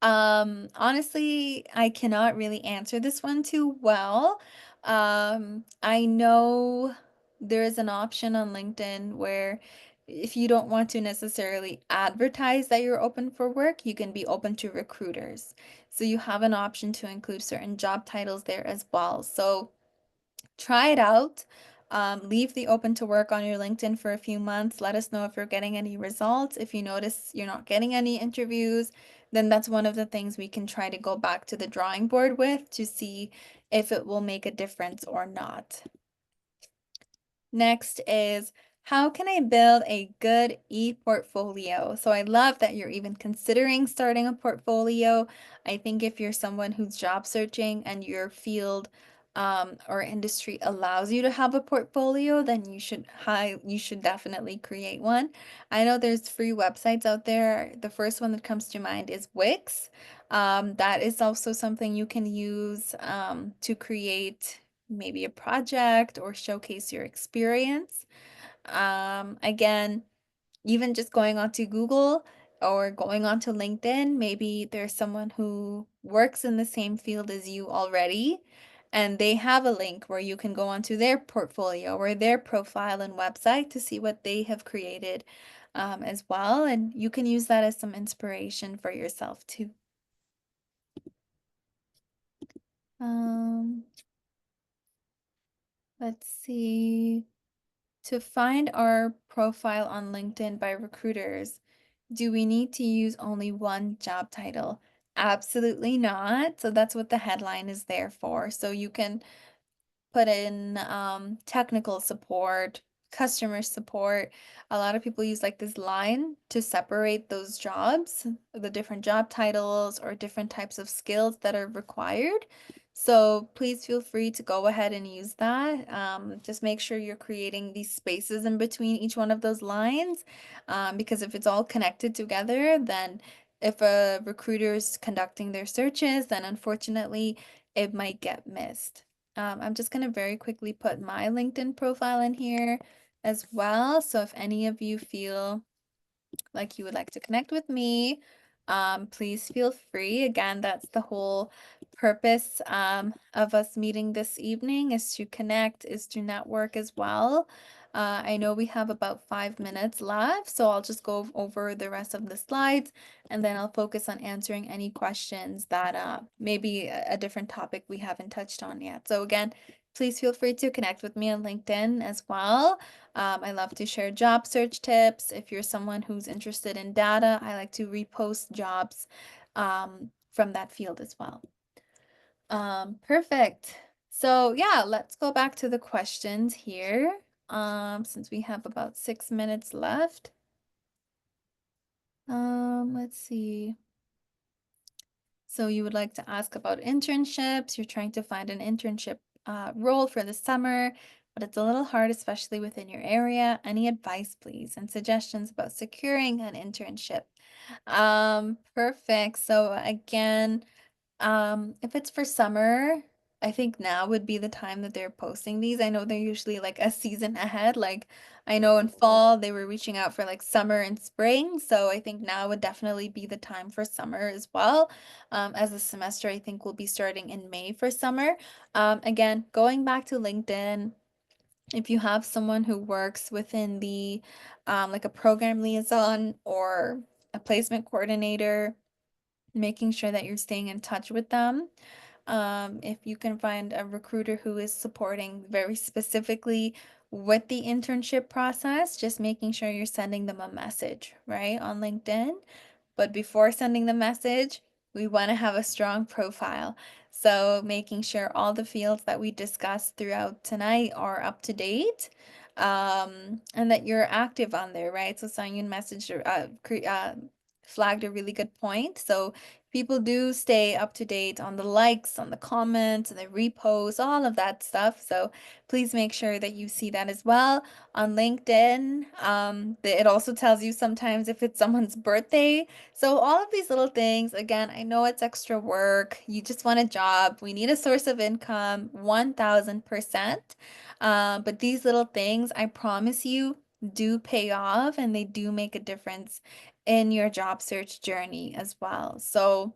honestly, I cannot really answer this one too well. I know there is an option on LinkedIn where if you don't want to necessarily advertise that you're open for work, you can be open to recruiters. So you have an option to include certain job titles there as well. So try it out. Leave the open to work on your LinkedIn for a few months. Let us know if you're getting any results. If you notice you're not getting any interviews, then that's one of the things we can try to go back to the drawing board with to see if it will make a difference or not. Next is, how can I build a good e-portfolio? So I love that you're even considering starting a portfolio. I think if you're someone who's job searching and your field or industry allows you to have a portfolio, then you should definitely create one. I know there's free websites out there. The first one that comes to mind is Wix. That is also something you can use to create maybe a project or showcase your experience. Again, even just going onto Google or going onto LinkedIn, maybe there's someone who works in the same field as you already, and they have a link where you can go onto their portfolio or their profile and website to see what they have created as well. And you can use that as some inspiration for yourself too. Um, let's see. To find our profile on LinkedIn by recruiters, do we need to use only one job title? Absolutely not. So that's what the headline is there for. So you can put in technical support, customer support. A lot of people use like this line to separate those jobs, the different job titles or different types of skills that are required. So please feel free to go ahead and use that. Just make sure you're creating these spaces in between each one of those lines, because if it's all connected together, then if a recruiter is conducting their searches, then unfortunately it might get missed. I'm just going to very quickly put my LinkedIn profile in here as well. So if any of you feel like you would like to connect with me, please feel free. Again, that's the whole purpose of us meeting this evening, is to connect, is to network as well. I know we have about 5 minutes left, so I'll just go over the rest of the slides and then I'll focus on answering any questions that maybe a different topic we haven't touched on yet. So again, please feel free to connect with me on LinkedIn as well. I love to share job search tips. If you're someone who's interested in data, I like to repost jobs from that field as well. Perfect. So yeah, let's go back to the questions here. Since we have about 6 minutes left. Let's see. So you would like to ask about internships. You're trying to find an internship role for the summer, but it's a little hard, especially within your area. Any advice, please, and suggestions about securing an internship? Perfect. So again, if it's for summer, I think now would be the time that they're posting these. I know they're usually like a season ahead. Like I know in fall they were reaching out for like summer and spring. So I think now would definitely be the time for summer as well. As the semester I think will be starting in May for summer. Again, going back to LinkedIn, if you have someone who works within the like a program liaison or a placement coordinator, making sure that you're staying in touch with them. If you can find a recruiter who is supporting very specifically with the internship process, just making sure you're sending them a message, right, on LinkedIn. But before sending the message, we want to have a strong profile. So making sure all the fields that we discussed throughout tonight are up to date, and that you're active on there, right? So Sangyun message flagged a really good point. So people do stay up to date on the likes, on the comments, and the reposts, all of that stuff. So please make sure that you see that as well on LinkedIn. It also tells you sometimes if it's someone's birthday. So all of these little things, again, I know it's extra work. You just want a job. We need a source of income, 1000%. But these little things, I promise you, do pay off and they do make a difference in your job search journey as well. So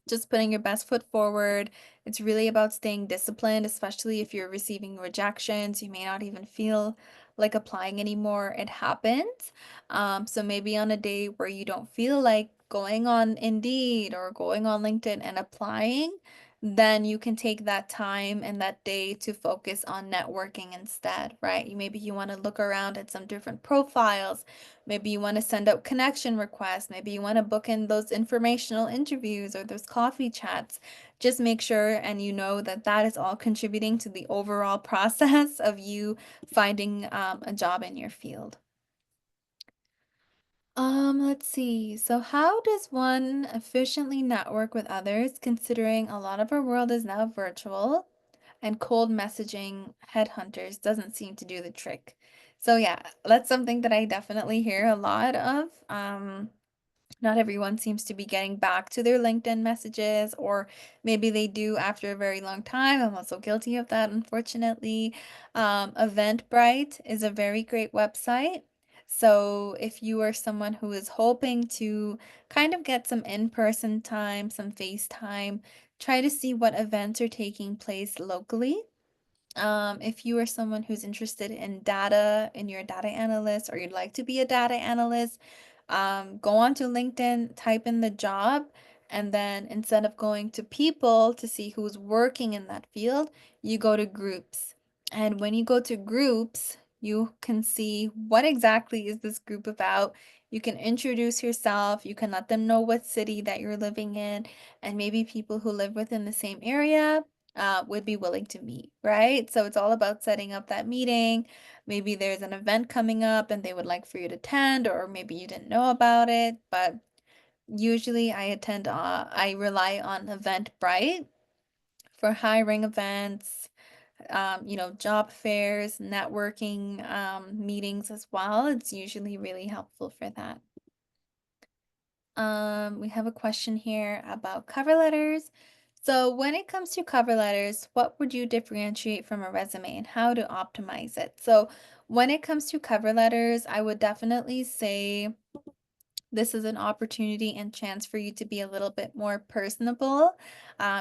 just putting your best foot forward. It's really about staying disciplined, especially if you're receiving rejections. You may not even feel like applying anymore. It happens. So maybe on a day where you don't feel like going on Indeed or going on LinkedIn and applying, then you can take that time and that day to focus on networking instead, right? Maybe you want to look around at some different profiles. Maybe you want to send out connection requests. Maybe you want to book in those informational interviews or those coffee chats. Just make sure and you know that that is all contributing to the overall process of you finding a job in your field. Let's see. So how does one efficiently network with others, considering a lot of our world is now virtual and cold messaging headhunters doesn't seem to do the trick? So yeah, that's something that I definitely hear a lot of. Not everyone seems to be getting back to their LinkedIn messages, or maybe they do after a very long time. I'm also guilty of that, unfortunately. Eventbrite is a very great website. So if you are someone who is hoping to kind of get some in-person time, some face time, try to see what events are taking place locally. If you are someone who's interested in data and you're a data analyst or you'd like to be a data analyst, go on to LinkedIn, type in the job, and then instead of going to people to see who's working in that field, you go to groups. And when you go to groups, you can see what exactly is this group about. You can introduce yourself, you can let them know what city that you're living in, and maybe people who live within the same area would be willing to meet, right? So it's all about setting up that meeting. Maybe there's an event coming up and they would like for you to attend, or maybe you didn't know about it. But usually I rely on Eventbrite for hiring events, job fairs, networking meetings as well. It's usually really helpful for that. We have a question here about cover letters. So when it comes to cover letters, what would you differentiate from a resume and how to optimize it? So when it comes to cover letters, I would definitely say this is an opportunity and chance for you to be a little bit more personable.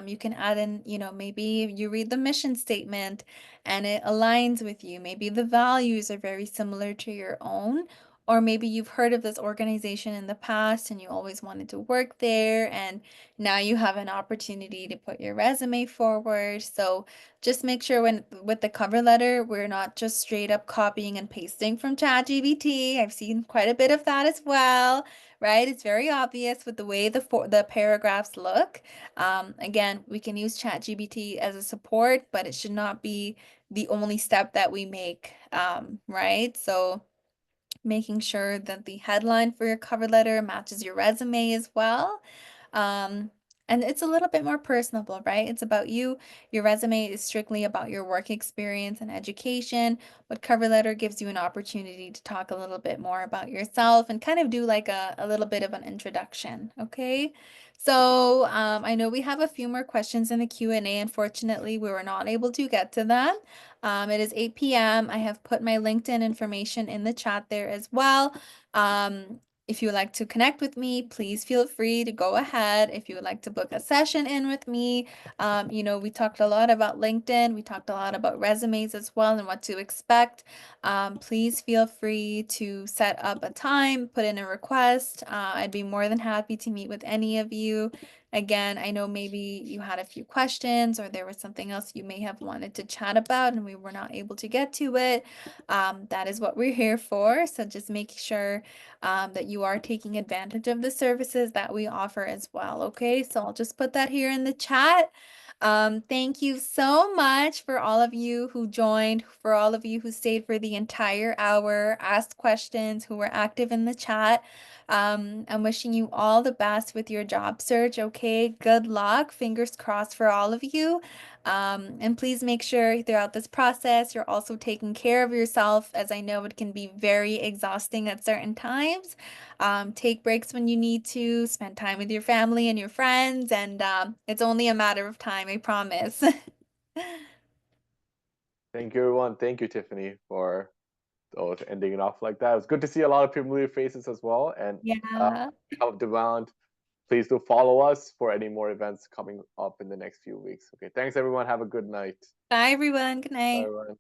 You can add in, maybe you read the mission statement and it aligns with you. Maybe the values are very similar to your own, or maybe you've heard of this organization in the past and you always wanted to work there, and now you have an opportunity to put your resume forward. So just make sure when with the cover letter, we're not just straight up copying and pasting from ChatGPT. I've seen quite a bit of that as well, right? It's very obvious with the way the paragraphs look. Again, we can use ChatGPT as a support, but it should not be the only step that we make, right? So making sure that the headline for your cover letter matches your resume as well. Um, and it's a little bit more personable, right? It's about you. Your resume is strictly about your work experience and education, but cover letter gives you an opportunity to talk a little bit more about yourself and kind of do like a little bit of an introduction, okay? So I know we have a few more questions in the Q&A. Unfortunately, we were not able to get to them. It is 8 p.m. I have put my LinkedIn information in the chat there as well. If you would like to connect with me, please feel free to go ahead. If you would like to book a session in with me, we talked a lot about LinkedIn. We talked a lot about resumes as well and what to expect. Please feel free to set up a time, put in a request. I'd be more than happy to meet with any of you. Again, I know maybe you had a few questions or there was something else you may have wanted to chat about and we were not able to get to it. That is what we're here for. So just make sure that you are taking advantage of the services that we offer as well. Okay, so I'll just put that here in the chat. Thank you so much for all of you who joined, for all of you who stayed for the entire hour, asked questions, who were active in the chat. I'm wishing you all the best with your job search. Okay, good luck. Fingers crossed for all of you. And please make sure throughout this process, you're also taking care of yourself, as I know it can be very exhausting at certain times. Take breaks when you need to, spend time with your family and your friends, and it's only a matter of time, I promise. Thank you, everyone. Thank you, Tiffany, for ending it off like that. It was good to see a lot of familiar faces as well. And Yeah. help Devant. Please do follow us for any more events coming up in the next few weeks. Okay, thanks everyone. Have a good night. Bye, everyone. Good Bye, night. everyone.